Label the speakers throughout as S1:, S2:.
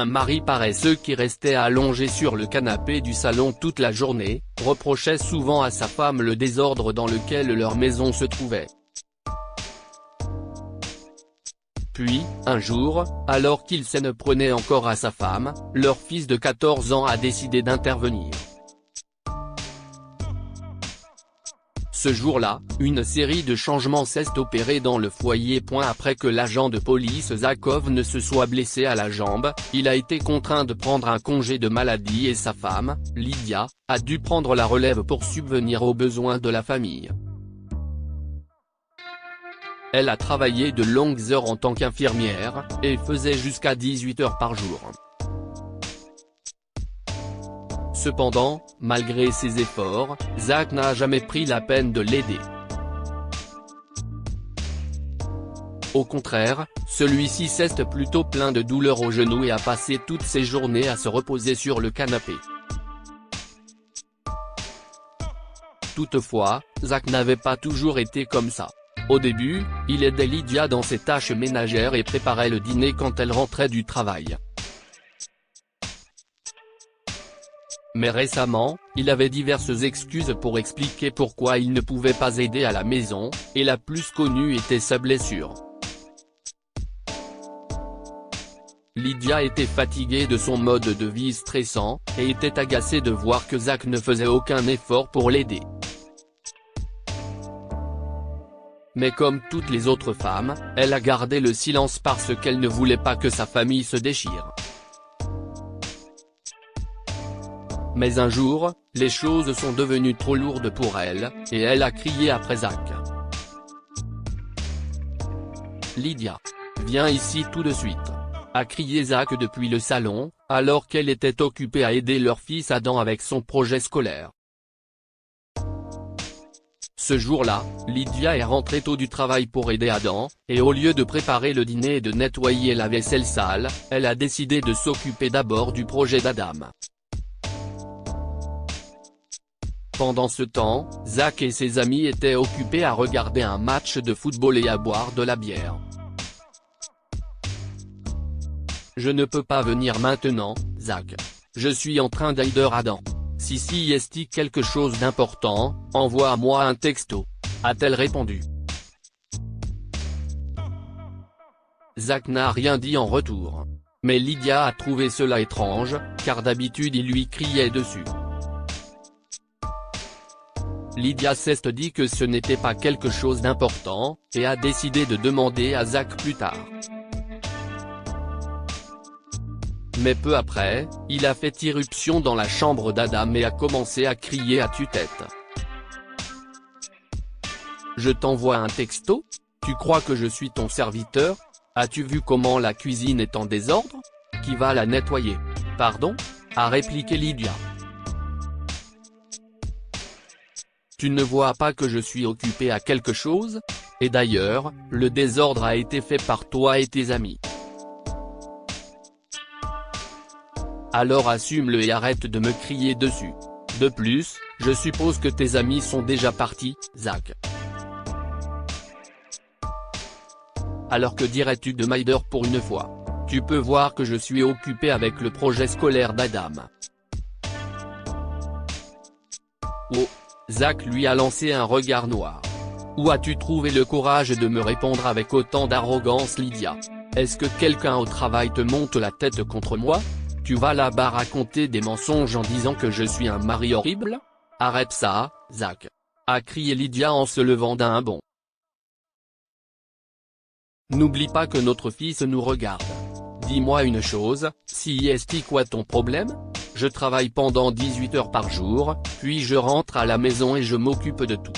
S1: un mari paresseux qui restait allongé sur le canapé du salon toute la journée, reprochait souvent à sa femme le désordre dans lequel leur maison se trouvait. Puis, un jour, alors qu'il s'en prenait encore à sa femme, leur fils de 14 ans a décidé d'intervenir. Ce jour-là, une série de changements s'est opérée dans le foyer. Après que l'agent de police Zakov ne se soit blessé à la jambe, il a été contraint de prendre un congé de maladie et sa femme, Lydia, a dû prendre la relève pour subvenir aux besoins de la famille. Elle a travaillé de longues heures en tant qu'infirmière, et faisait jusqu'à 18 heures par jour. Cependant, malgré ses efforts, Zach n'a jamais pris la peine de l'aider. Au contraire, celui-ci s'est plutôt plaint de douleurs au genou et a passé toutes ses journées à se reposer sur le canapé. Toutefois, Zach n'avait pas toujours été comme ça. Au début, il aidait Lydia dans ses tâches ménagères et préparait le dîner quand elle rentrait du travail. Mais récemment, il avait diverses excuses pour expliquer pourquoi il ne pouvait pas aider à la maison, et la plus connue était sa blessure. Lydia était fatiguée de son mode de vie stressant, et était agacée de voir que Zach ne faisait aucun effort pour l'aider. Mais comme toutes les autres femmes, elle a gardé le silence parce qu'elle ne voulait pas que sa famille se déchire. Mais un jour, les choses sont devenues trop lourdes pour elle, et elle a crié après Zach. « Lydia, viens ici tout de suite !» a crié Zach depuis le salon, alors qu'elle était occupée à aider leur fils Adam avec son projet scolaire. Ce jour-là, Lydia est rentrée tôt du travail pour aider Adam, et au lieu de préparer le dîner et de nettoyer la vaisselle sale, elle a décidé de s'occuper d'abord du projet d'Adam. Pendant ce temps, Zach et ses amis étaient occupés à regarder un match de football et à boire de la bière. « Je ne peux pas venir maintenant, Zach. Je suis en train d'aider Adam. Si est-il quelque chose d'important, envoie-moi un texto », a-t-elle répondu. Zach n'a rien dit en retour. Mais Lydia a trouvé cela étrange, car d'habitude il lui criait dessus. Lydia s'est dit que ce n'était pas quelque chose d'important, et a décidé de demander à Zach plus tard. Mais peu après, il a fait irruption dans la chambre d'Adam et a commencé à crier à tue-tête. « Je t'envoie un texto ? Tu crois que je suis ton serviteur ? As-tu vu comment la cuisine est en désordre ? Qui va la nettoyer ? Pardon ? » a répliqué Lydia. Tu ne vois pas que je suis occupé à quelque chose ? Et d'ailleurs, le désordre a été fait par toi et tes amis. Alors assume-le et arrête de me crier dessus. De plus, je suppose que tes amis sont déjà partis, Zach. Alors que dirais-tu de m'aider pour une fois ? Tu peux voir que je suis occupé avec le projet scolaire d'Adam. Oh. Zach lui a lancé un regard noir. Où as-tu trouvé le courage de me répondre avec autant d'arrogance, Lydia ? Est-ce que quelqu'un au travail te monte la tête contre moi ? Tu vas là-bas raconter des mensonges en disant que je suis un mari horrible ? Arrête ça, Zach ! A crié Lydia en se levant d'un bond. N'oublie pas que notre fils nous regarde. Dis-moi une chose, si est quoi ton problème ? Je travaille pendant 18 heures par jour, puis je rentre à la maison et je m'occupe de tout.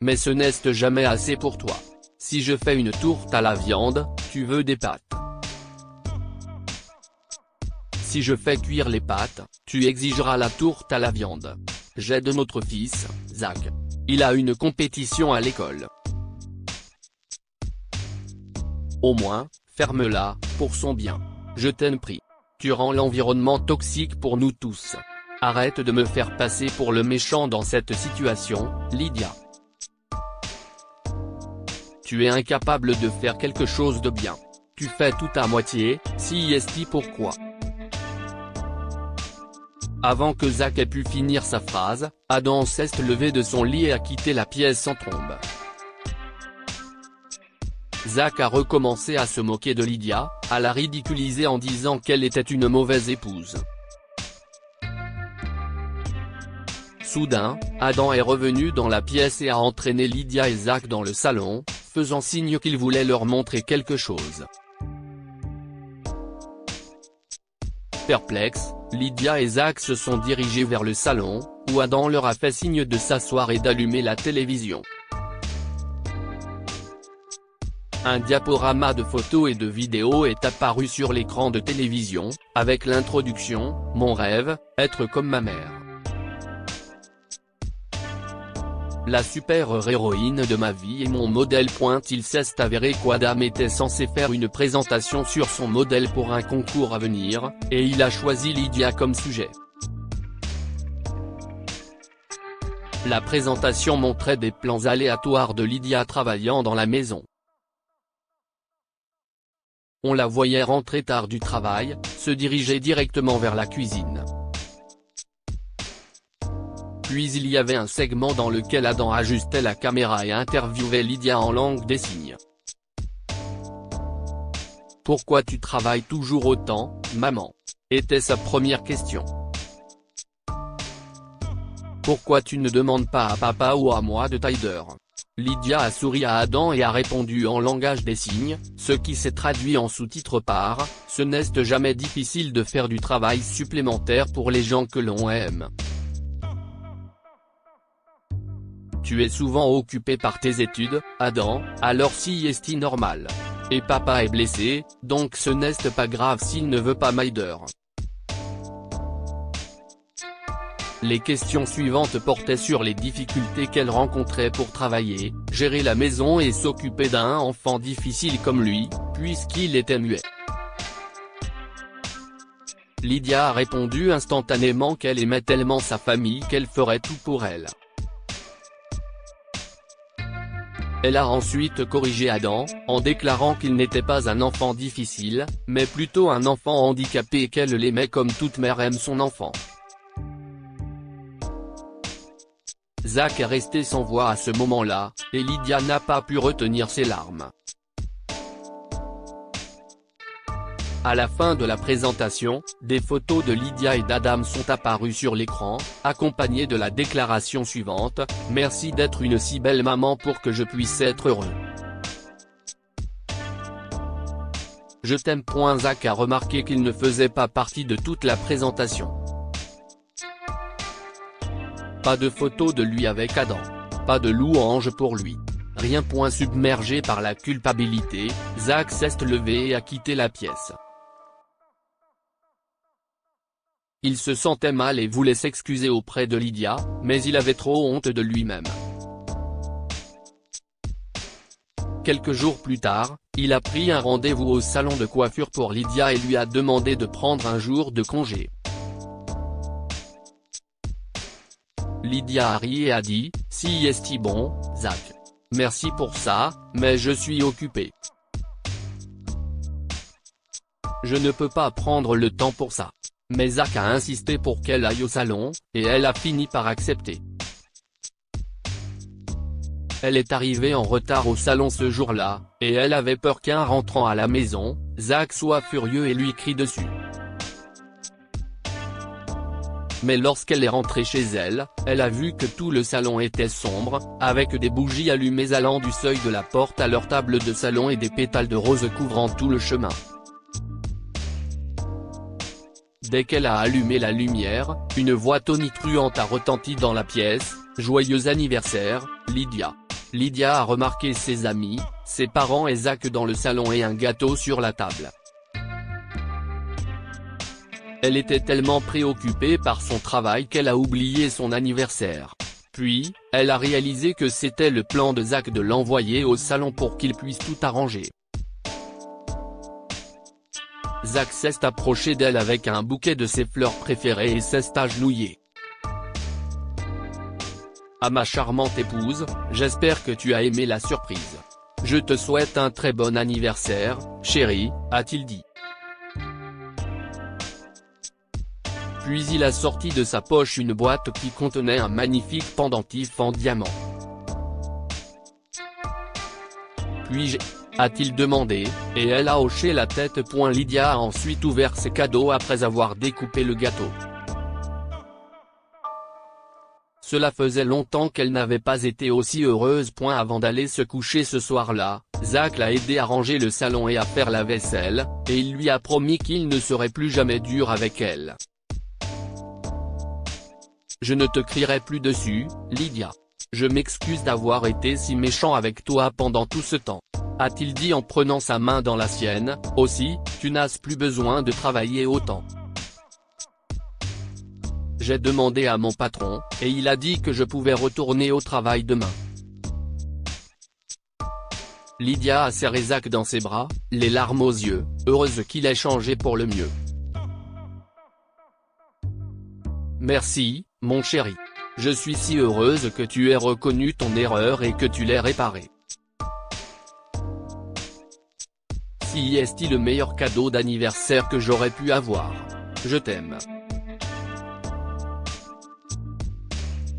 S1: Mais ce n'est jamais assez pour toi. Si je fais une tourte à la viande, tu veux des pâtes. Si je fais cuire les pâtes, tu exigeras la tourte à la viande. J'aide notre fils, Zach. Il a une compétition à l'école. Au moins, ferme-la, pour son bien. Je t'en prie. Tu rends l'environnement toxique pour nous tous. Arrête de me faire passer pour le méchant dans cette situation, Lydia. Tu es incapable de faire quelque chose de bien. Tu fais tout à moitié, si est pourquoi. Avant que Zach ait pu finir sa phrase, Adam s'est levé de son lit et a quitté la pièce sans trombe. Zach a recommencé à se moquer de Lydia, à la ridiculiser en disant qu'elle était une mauvaise épouse. Soudain, Adam est revenu dans la pièce et a entraîné Lydia et Zach dans le salon, faisant signe qu'il voulait leur montrer quelque chose. Perplexes, Lydia et Zach se sont dirigés vers le salon, où Adam leur a fait signe de s'asseoir et d'allumer la télévision. Un diaporama de photos et de vidéos est apparu sur l'écran de télévision, avec l'introduction « Mon rêve, être comme ma mère ». La super-héroïne de ma vie et mon modèle. Il s'est avéré qu'Adam était censé faire une présentation sur son modèle pour un concours à venir, et il a choisi Lydia comme sujet. La présentation montrait des plans aléatoires de Lydia travaillant dans la maison. On la voyait rentrer tard du travail, se diriger directement vers la cuisine. Puis il y avait un segment dans lequel Adam ajustait la caméra et interviewait Lydia en langue des signes. « Pourquoi tu travailles toujours autant, maman ?» était sa première question. « Pourquoi tu ne demandes pas à papa ou à moi de t'aider ?» Lydia a souri à Adam et a répondu en langage des signes, ce qui s'est traduit en sous-titre par « Ce n'est jamais difficile de faire du travail supplémentaire pour les gens que l'on aime. Tu es souvent occupé par tes études, Adam, alors si est normal. Et papa est blessé, donc ce n'est pas grave s'il ne veut pas m'aider. » Les questions suivantes portaient sur les difficultés qu'elle rencontrait pour travailler, gérer la maison et s'occuper d'un enfant difficile comme lui, puisqu'il était muet. Lydia a répondu instantanément qu'elle aimait tellement sa famille qu'elle ferait tout pour elle. Elle a ensuite corrigé Adam, en déclarant qu'il n'était pas un enfant difficile, mais plutôt un enfant handicapé et qu'elle l'aimait comme toute mère aime son enfant. Zach est resté sans voix à ce moment-là, et Lydia n'a pas pu retenir ses larmes. À la fin de la présentation, des photos de Lydia et d'Adam sont apparues sur l'écran, accompagnées de la déclaration suivante « Merci d'être une si belle maman pour que je puisse être heureux. Je t'aime. » Zach a remarqué qu'il ne faisait pas partie de toute la présentation. Pas de photo de lui avec Adam. Pas de louange pour lui. Rien. Submergé par la culpabilité, Zach s'est levé et a quitté la pièce. Il se sentait mal et voulait s'excuser auprès de Lydia, mais il avait trop honte de lui-même. Quelques jours plus tard, il a pris un rendez-vous au salon de coiffure pour Lydia et lui a demandé de prendre un jour de congé. Lydia a ri et a dit « Si est bon, Zach. Merci pour ça, mais je suis occupée. Je ne peux pas prendre le temps pour ça. » Mais Zach a insisté pour qu'elle aille au salon, et elle a fini par accepter. Elle est arrivée en retard au salon ce jour-là, et elle avait peur qu'en rentrant à la maison, Zach soit furieux et lui crie dessus. Mais lorsqu'elle est rentrée chez elle, elle a vu que tout le salon était sombre, avec des bougies allumées allant du seuil de la porte à leur table de salon et des pétales de rose couvrant tout le chemin. Dès qu'elle a allumé la lumière, une voix tonitruante a retenti dans la pièce, « Joyeux anniversaire, Lydia !» Lydia a remarqué ses amis, ses parents et Zach dans le salon et un gâteau sur la table. Elle était tellement préoccupée par son travail qu'elle a oublié son anniversaire. Puis, elle a réalisé que c'était le plan de Zach de l'envoyer au salon pour qu'il puisse tout arranger. Zach s'est approché d'elle avec un bouquet de ses fleurs préférées et s'est agenouillé. « À ma charmante épouse, j'espère que tu as aimé la surprise. Je te souhaite un très bon anniversaire, chérie, a-t-il dit. Puis il a sorti de sa poche une boîte qui contenait un magnifique pendentif en diamant. Puis a-t-il demandé, et elle a hoché la tête. Lydia a ensuite ouvert ses cadeaux après avoir découpé le gâteau. Cela faisait longtemps qu'elle n'avait pas été aussi heureuse. Avant d'aller se coucher ce soir-là, Zach l'a aidé à ranger le salon et à faire la vaisselle, et il lui a promis qu'il ne serait plus jamais dur avec elle. Je ne te crierai plus dessus, Lydia. Je m'excuse d'avoir été si méchant avec toi pendant tout ce temps. A-t-il dit en prenant sa main dans la sienne. Aussi, tu n'as plus besoin de travailler autant. J'ai demandé à mon patron, et il a dit que je pouvais retourner au travail demain. Lydia a serré Zach dans ses bras, les larmes aux yeux, heureuse qu'il ait changé pour le mieux. Merci, mon chéri. Je suis si heureuse que tu aies reconnu ton erreur et que tu l'aies réparée. Si est-il le meilleur cadeau d'anniversaire que j'aurais pu avoir. Je t'aime.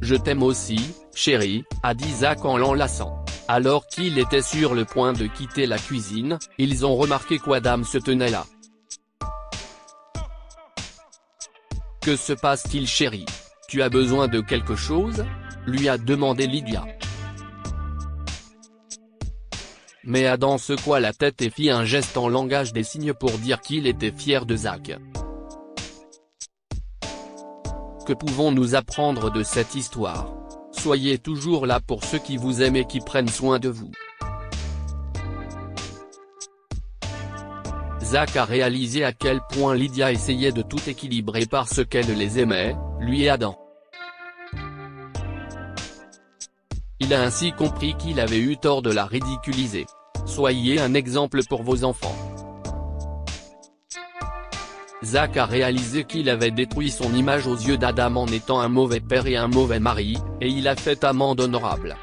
S1: Je t'aime aussi, chérie, a dit Zach en l'enlaçant. Alors qu'il était sur le point de quitter la cuisine, ils ont remarqué qu'Adam se tenait là. Que se passe-t-il, chérie? Tu as besoin de quelque chose? Lui a demandé Lydia. Mais Adam secoua la tête et fit un geste en langage des signes pour dire qu'il était fier de Zach. Que pouvons-nous apprendre de cette histoire? Soyez toujours là pour ceux qui vous aiment et qui prennent soin de vous. Zach a réalisé à quel point Lydia essayait de tout équilibrer parce qu'elle les aimait, lui et Adam. Il a ainsi compris qu'il avait eu tort de la ridiculiser. Soyez un exemple pour vos enfants. Zach a réalisé qu'il avait détruit son image aux yeux d'Adam en étant un mauvais père et un mauvais mari, et il a fait amende honorable.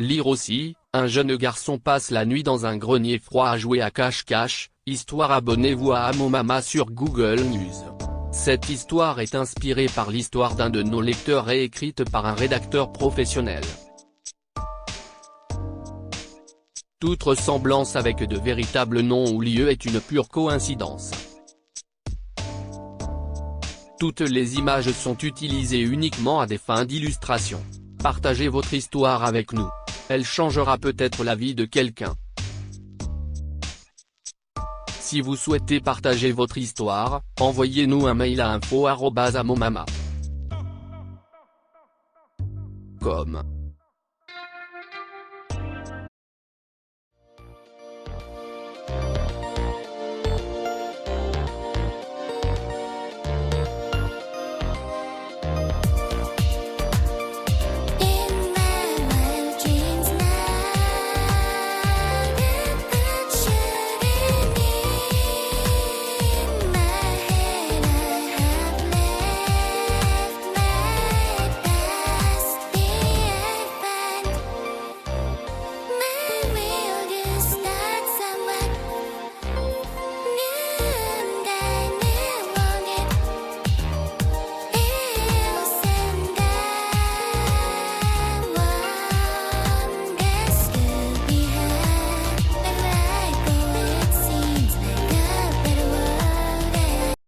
S1: Lire aussi, un jeune garçon passe la nuit dans un grenier froid à jouer à cache-cache, histoire. Abonnez-vous à Amomama sur Google News. Cette histoire est inspirée par l'histoire d'un de nos lecteurs et écrite par un rédacteur professionnel. Toute ressemblance avec de véritables noms ou lieux est une pure coïncidence. Toutes les images sont utilisées uniquement à des fins d'illustration. Partagez votre histoire avec nous. Elle changera peut-être la vie de quelqu'un. Si vous souhaitez partager votre histoire, envoyez-nous un mail à info@amomama.com.